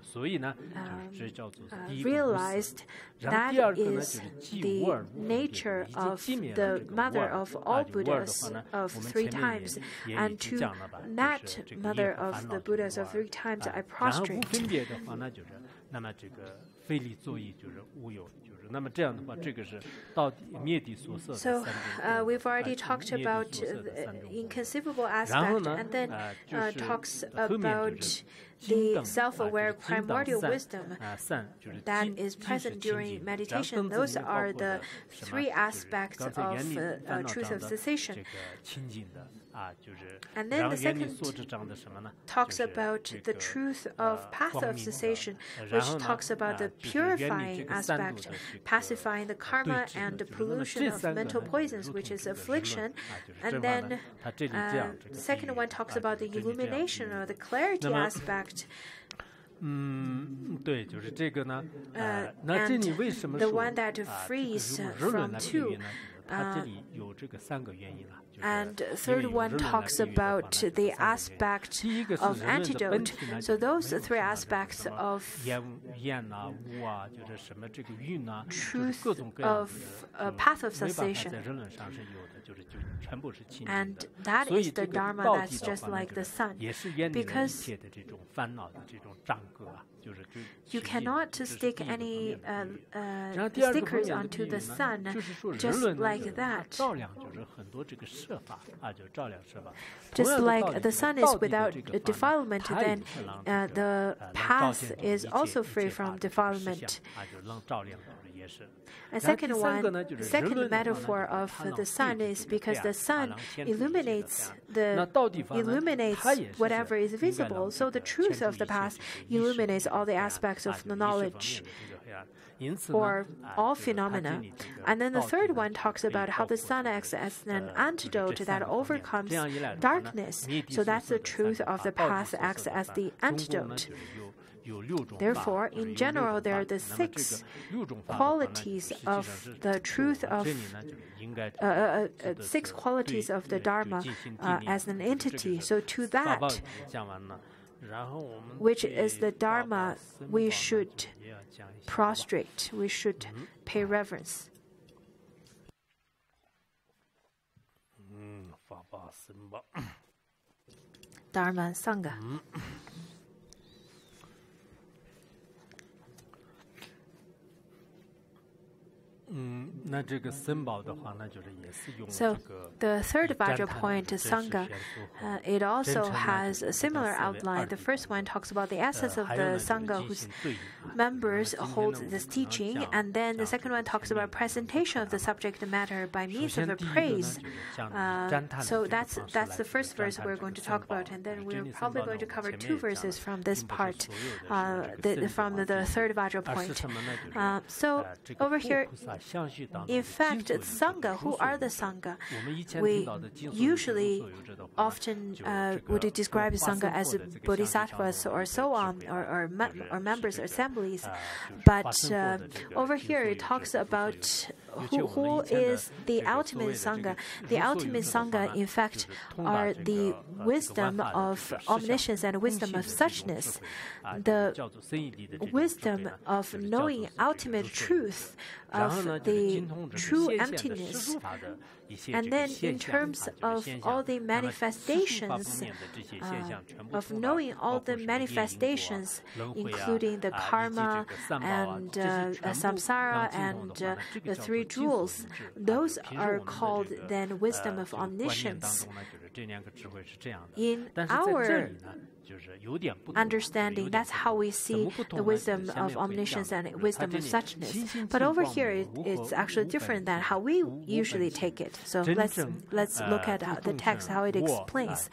Speaker 2: realized, that is the nature of the mother of all Buddhas of 3 times, and to that mother of the Buddhas of 3 times I prostrate. So we've already talked about the inconceivable aspect, and then talks about the self-aware primordial wisdom that is present during meditation. Those are the 3 aspects of truth of cessation. And then the second talks about the truth of path of cessation, which talks about the purifying aspect, pacifying the karma and the pollution of mental poisons, which is affliction. And then the second one talks about the illumination or the clarity aspect. And the one that frees from 2. And third one talks about the aspect of antidote. So those 3 aspects of truth of path of cessation. And that is the Dharma that's just like the sun. Because you cannot stick any stickers onto the sun just like that. Just like the sun is without defilement, then the path is also free from defilement. A second metaphor of the sun is because the sun illuminates whatever is visible. So the truth of the path illuminates all the aspects of the knowledge or all phenomena. And then the third one talks about how the sun acts as an antidote that overcomes darkness. So that's the truth of the path acts as the antidote. Therefore, in general, there are the 6 qualities of the truth of 6 qualities of the Dharma as an entity. So to that, which is the Dharma, we should prostrate, we should pay reverence. Dharma and Sangha. So the third Vajra point, Sangha, it also has a similar outline. The first one talks about the essence of the Sangha whose members hold this teaching, and then the second one talks about presentation of the subject matter by means of a praise. So that's the first verse we're going to talk about, and then we're probably going to cover 2 verses from this part, from the third Vajra point. So over here, In fact, Sangha, who are the Sangha? We usually often would describe Sangha as bodhisattvas or so on, or members or assemblies. But over here it talks about who is the ultimate Sangha. The ultimate Sangha, in fact, are the wisdom of omniscience and wisdom of suchness. The wisdom of knowing ultimate truth of the true emptiness. And then in terms of all the manifestations, of knowing all the manifestations, including the karma and samsara and the three jewels, those are called then wisdom of omniscience. In our understanding, that's how we see the wisdom of omniscience and wisdom of suchness. But over here, it's actually different than how we usually take it. So let's look at the text, how it explains.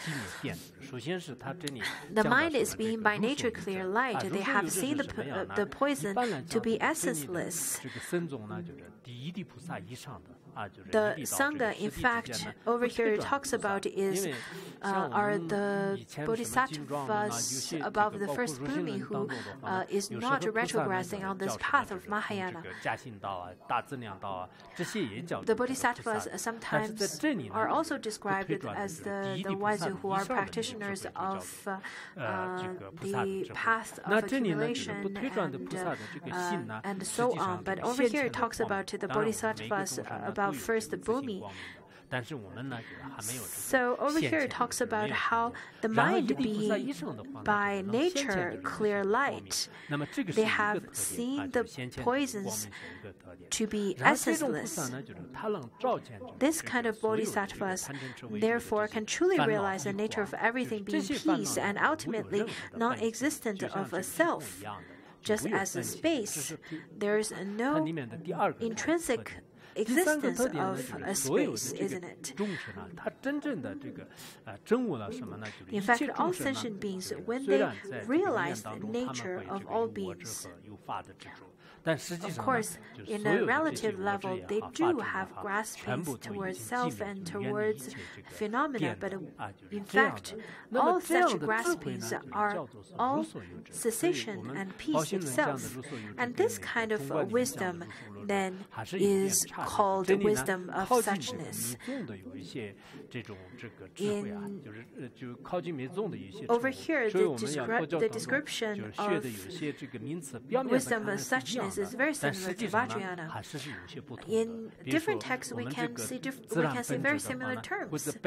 Speaker 2: The mind is being by nature clear light. They have seen the poison to be essenceless. The Sangha, in fact, over here talks about are the bodhisattvas above the first Bhumi who is not retrogressing on this path of Mahayana. The bodhisattvas sometimes are also described as the wise who are practitioners of the path of accumulation and so on. But over here it talks about the bodhisattvas about first Bhumi. So over here it talks about how the mind being by nature clear light, they have seen the poisons to be essenceless. This kind of bodhisattvas therefore can truly realize the nature of everything being peace and ultimately non-existent of a self. Just as a space, there is no intrinsic existence of a space, isn't it? In fact, all sentient beings, when they realize the nature of all beings, of course, in a relative level, they do have graspings towards self and towards phenomena, but in fact, all such graspings are all cessation and peace itself. And this kind of wisdom then is called wisdom of suchness. Over here, the description of wisdom of suchness is very similar to Vajrayana. In different texts, we can see very similar terms.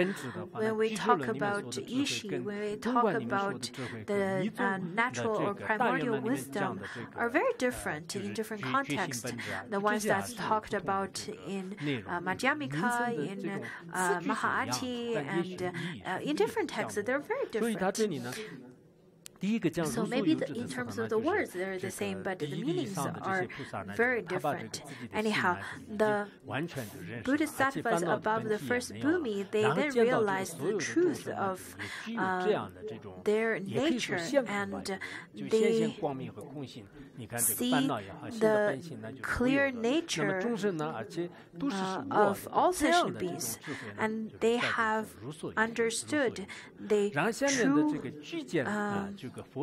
Speaker 2: When we talk about Ishi, when we talk about the natural or primordial wisdom, are very different in different contexts. The ones that's talked about in Madhyamika, in Mahaati, and in different texts, they're very different. So maybe in terms of the words, they're the same, but the meanings are very different. Anyhow, the bodhisattvas above the first Bhumi, they then realize the truth of their nature, and they see the clear nature of all sentient beings, and they have understood the true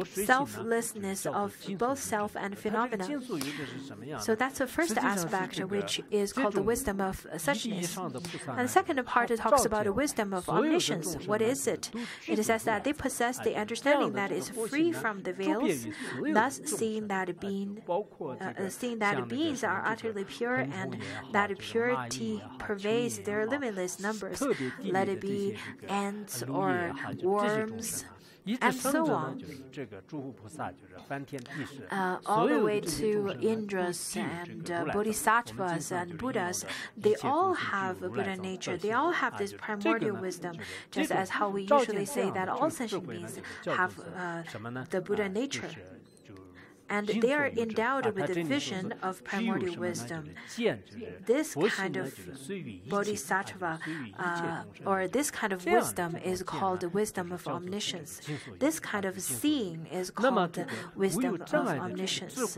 Speaker 2: selflessness of both self and phenomena. So that's the first aspect, which is called the wisdom of suchness. And the second part talks about the wisdom of omniscience. What is it? It says that they possess the understanding that is free from the veils, thus seeing that beings are utterly pure and that purity pervades their limitless numbers, let it be ants or worms, and so on, all the way to Indras and bodhisattvas and Buddhas. They all have Buddha nature. They all have this primordial wisdom, just as how we usually say that all sentient beings have the Buddha nature. And they are endowed with the vision of primordial wisdom. This kind of bodhisattva, or this kind of wisdom, is called the wisdom of omniscience. This kind of seeing is called the wisdom of omniscience.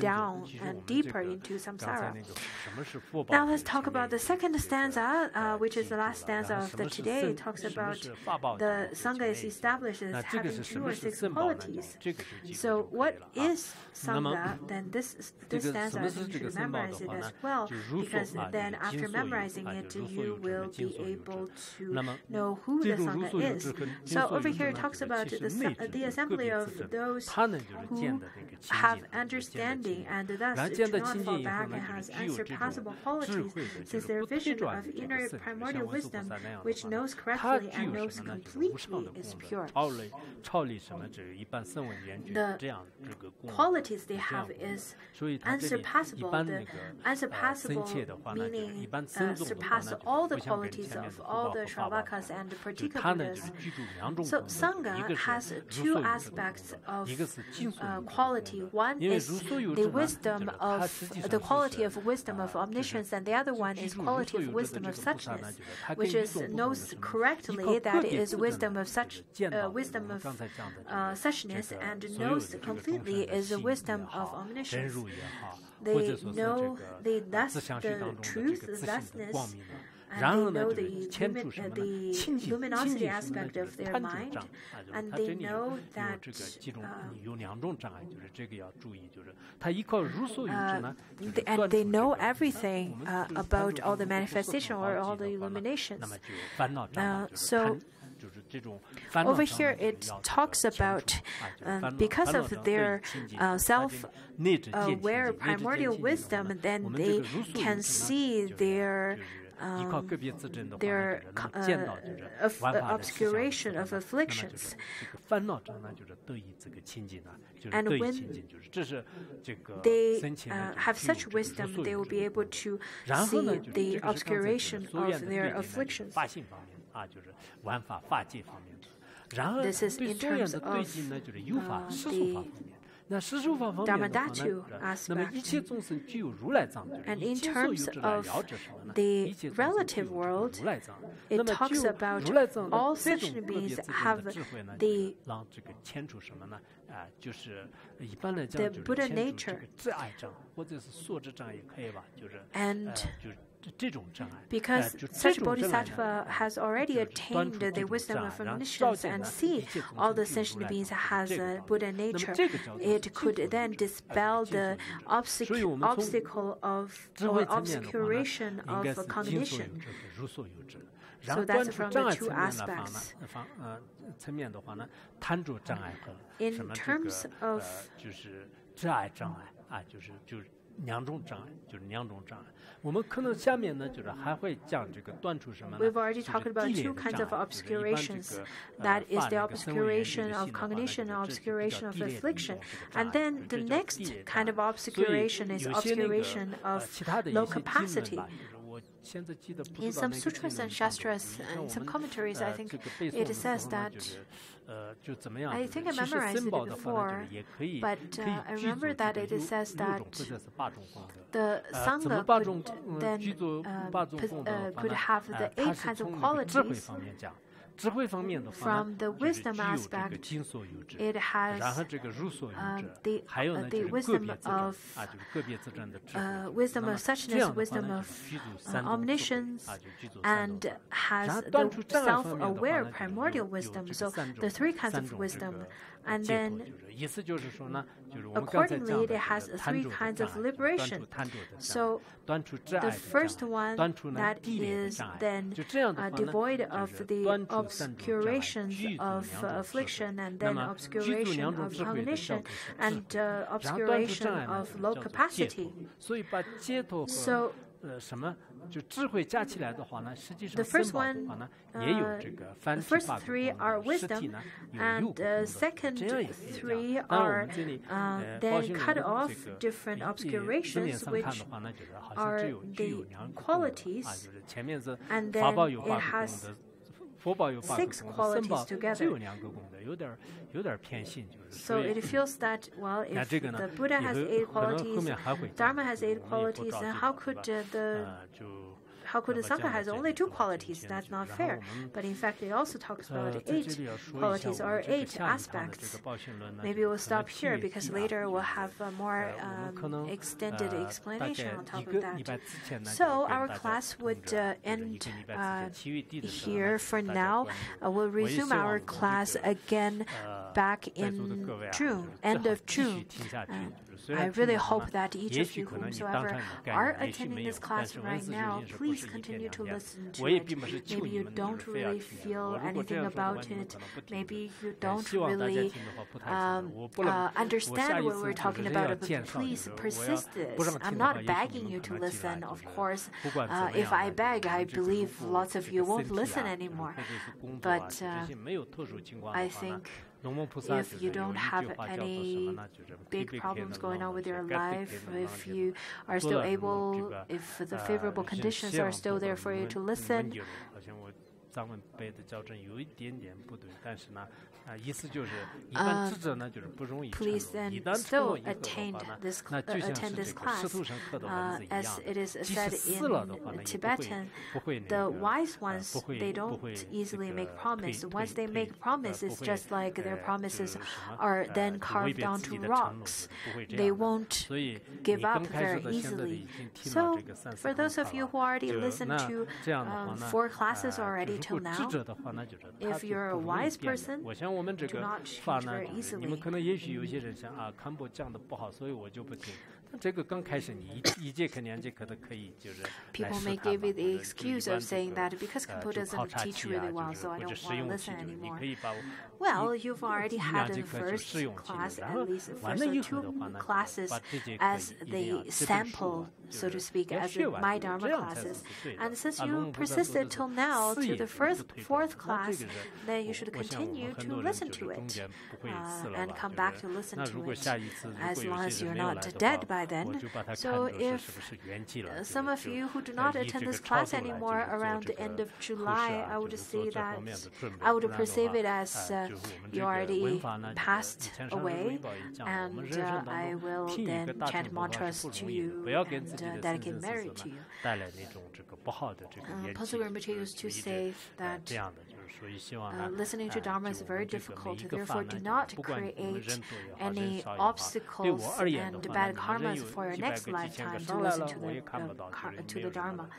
Speaker 2: down and deeper into samsara. Now let's talk about the second stanza, which is the last stanza of the today. It talks about the Sangha is established as having 2 or 6 qualities. So what is Sangha? Then this stanza, I think you should memorize it as well, because then after memorizing it, you will will be able to know who the Sangha is. So over here it talks about the assembly of those who have understanding and thus do not fall back and has unsurpassable qualities, since their vision of inner primordial wisdom, which knows correctly and knows completely, is pure. The qualities they have is unsurpassable. The unsurpassable meaning surpass all the qualities of all the Shravakas and the particular Buddhas. So Sangha has two aspects of quality. One is the wisdom of the quality of wisdom of omniscience, and the other one is quality of wisdom of suchness, which is knows correctly that it is wisdom of suchness, and knows completely is the wisdom of omniscience. They know the truth, the thusness, and they know the luminosity aspect of their mind, and they know that and they know everything about all the manifestation or all the illuminations. So over here it talks about because of their self-aware primordial wisdom, then they can see their obscuration of afflictions. And when they have such wisdom, they will be able to see the obscuration of their afflictions. This is in terms of the Dharmadhatu aspect. And in terms of the relative world, it talks about all sentient beings have the Buddha nature. And because such bodhisattva has already attained the wisdom of omniscience and see all the sentient beings has a Buddha nature, it could then dispel the obstacle of or obscuration of cognition. So that's from the two aspects. In terms of we've already talked about two kinds of obscurations. That is the obscuration of cognition and obscuration of affliction. And then the next kind of obscuration is obscuration of low capacity. In some sutras and shastras and some commentaries, I think it says that, I think I memorized it before, but I remember that it says that the Sangha could then could have the 8 kinds of qualities. From the wisdom aspect, it has the wisdom of suchness, wisdom of omniscience, and has the self-aware primordial wisdom. So the 3 kinds of wisdom. And then accordingly, it has 3 kinds of liberation. So the first one that is then devoid of the obscurations of affliction, and then obscuration of cognition, and obscuration of low capacity. So the first one, the first 3 are wisdom, and the second 3 are then cut off different obscurations, which are the qualities, and then it has 6 qualities together. So it feels that, well, if the Buddha has 8 qualities, Dharma has 8 qualities, then how could the Sangha has only 2 qualities? That's not fair. But in fact, it also talks about 8 qualities or 8 aspects. Maybe we'll stop here because later we'll have a more extended explanation on top of that. So our class would end here for now. We'll resume our class again back in June, end of June. I really hope that each of you whomsoever are attending this class right now, please continue to listen to it. Maybe you don't really feel anything about it. Maybe you don't really understand what we're talking about, but please persist this. I'm not begging you to listen, of course. If I beg, I believe lots of you won't listen anymore. But I think if you don't have any big problems going on with your life, if you are still able, if the favorable conditions are still there for you to listen, please then still attend this class. As it is said in Tibetan, the wise ones, they don't easily make promise. Once they make promise, it's just like their promises are then carved onto rocks. They won't give up very easily. So for those of you who already listened to 4 classes already till now, if you're a wise person, do not change very easily. People may give you the excuse of saying that because Kampo doesn't teach really well, so I don't want to listen anymore. Well, you've already had the first class, at least the first or 2 classes as the sample, so to speak, as my Dharma classes. And since you persisted till now to the 4th class, then you should continue to listen to it and come back to listen to it as long as you're not dead by then. So if some of you who do not attend this class anymore around the end of July, I would say that I would perceive it as you already passed away, and I will then chant mantras to you and dedicate merit to you. Possible materials to say that listening to Dharma is very difficult. Therefore, do not create any obstacles and bad karmas for your next lifetime to listen to the Dharma.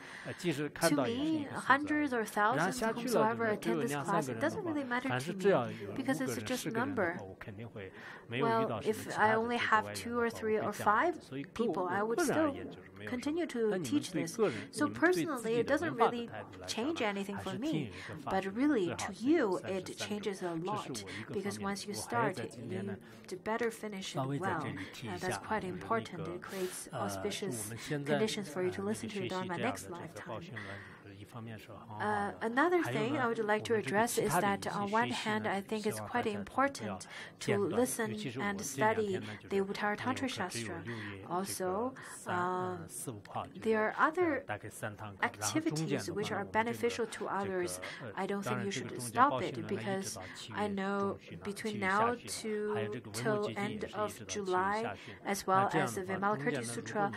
Speaker 2: To me, hundreds or thousands whomsoever attend this class, it doesn't really matter to me because it's just a number. Well, if I only have 2 or 3 or 5 people, I would still continue to teach this. So personally, it doesn't really change anything for me, but really to you, it changes a lot because once you start, you better finish it well. That's quite important. It creates auspicious conditions for you to listen to the Dharma next lifetime. Another thing I would like to address is that on one hand, I think it's quite important to listen and study the Uttara Tantra Shastra. Also, there are other activities which are beneficial to others. I don't think you should stop it because I know between now till end of July, as well as the Vimalakirti Sutra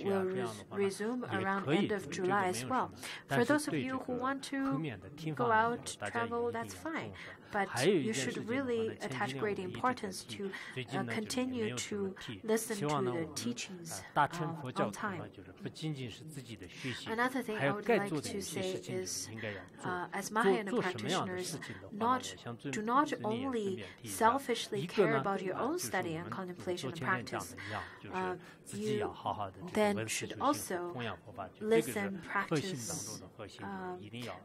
Speaker 2: will resume around end of July as well. For those of you who want to go out, travel, that's fine. But you should really attach great importance to continue to listen to the teachings on time. Another thing I would like to say is, as Mahayana practitioners, do not only selfishly care about your own study and contemplation and practice. You then should also listen, practice,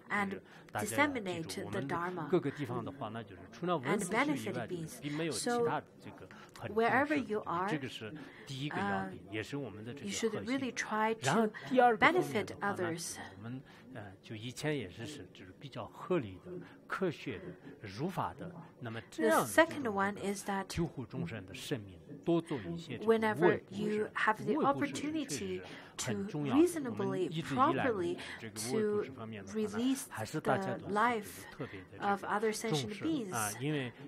Speaker 2: and disseminate the Dharma and benefit beings. So wherever you are, you should really try to benefit others. The second one is that whenever you have the opportunity to reasonably, properly to release the life of other sentient beings,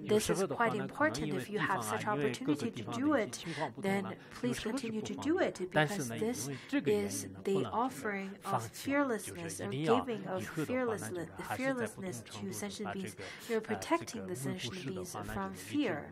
Speaker 2: this is quite important. If you have such opportunity to do it, then please continue to do it because this is the offering of fearlessness or giving of fearlessness to sentient beings. You're protecting the sentient beings from fear.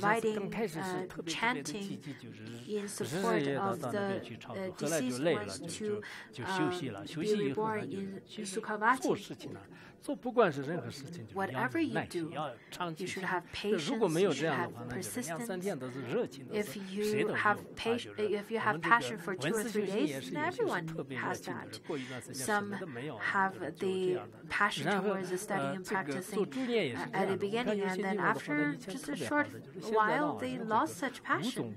Speaker 2: providing chanting in support of the deceased ones to be reborn in Sukhavati. Whatever you do, you should have patience, you should have persistence, if you have passion for 2 or 3 days, then everyone has that. Some have the passion towards studying and practicing at the beginning, and then after just a short while, they lost such passion.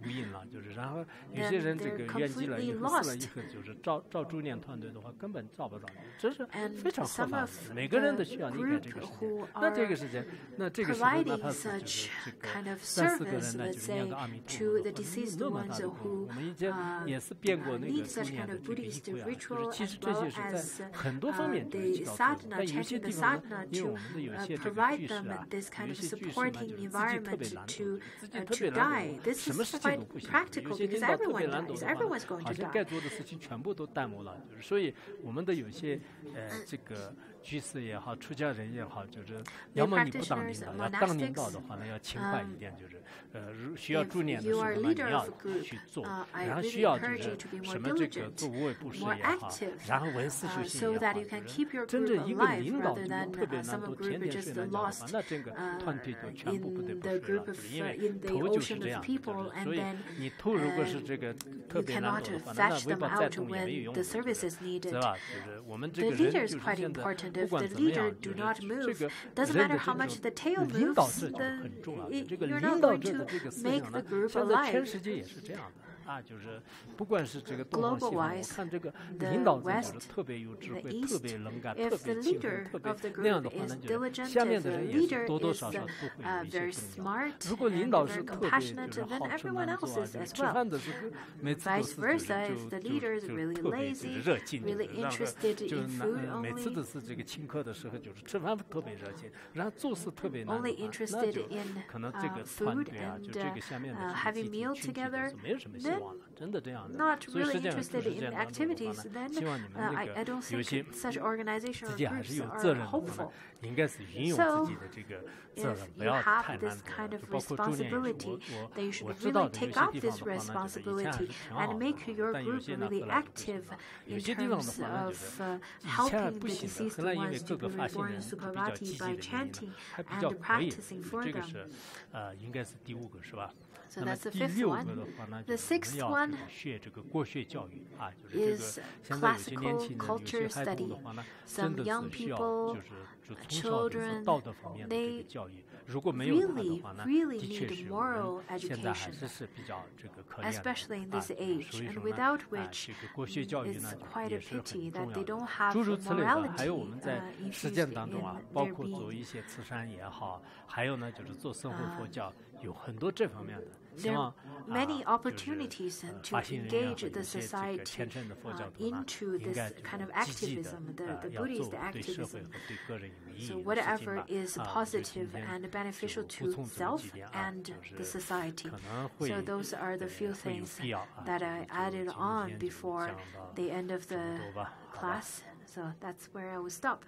Speaker 2: Then they're completely lost. And some of the group who are providing such kind of service, let's say, to the deceased ones who need such kind of Buddhist ritual, as well as the sadhana, chanting the sadhana, to provide them this kind of supporting environment to die. This is quite practical because everyone dies. Everyone's going to die.
Speaker 1: 居士也好，出家人也好，就是要么你不当领导，要当领导的话呢，要勤快一点，就是需要助念的时候呢，你要去做，然后需要就是什么这个做无畏布施也好，然后闻思修行也好，真正一个领导特别难度，天天睡懒觉的话，那这个团队就全部不得不是了，就是因为头就是这样的，所以你头如果是这个特别难度的话，那尾巴再动也没有用的，是吧？就是我们这个人就是现在。
Speaker 2: If the leader do not move, doesn't matter how much the tail moves, you're not going to make the group alive.
Speaker 1: 啊，就是不管是这个东方西方，我看这个领导者就是特别有智慧、特别能干、特别勤奋、特别那样的话呢，就是下面的人也是多多少少都会有一些不同。如果领导是特别就是好吃懒做啊，吃饭的时候每次都是就特别热劲，然后就每次都是这个请客的时候就是吃饭特别热情，然后做事特别难，那就可能这个团队啊，就这个下面的集体群体是没有什么希望。
Speaker 2: not really interested in activities, then I don't think such organizations or groups are hopeful. So, if you have this kind of responsibility, then you should really take up this responsibility and make your group really active in terms of helping the deceased ones to be reborn in Sukhavati by chanting and practicing for them. So that's the 5th one. The 6th one is classical culture study. Some young people, children, they really need moral education, especially in this age, and without which it's quite a pity that they don't have morality infused in their being. There are many opportunities to engage the society into this kind of activism, the Buddhist activism. So whatever is positive and beneficial to self and the society. So those are the few things that I added on before the end of the class. So that's where I will stop.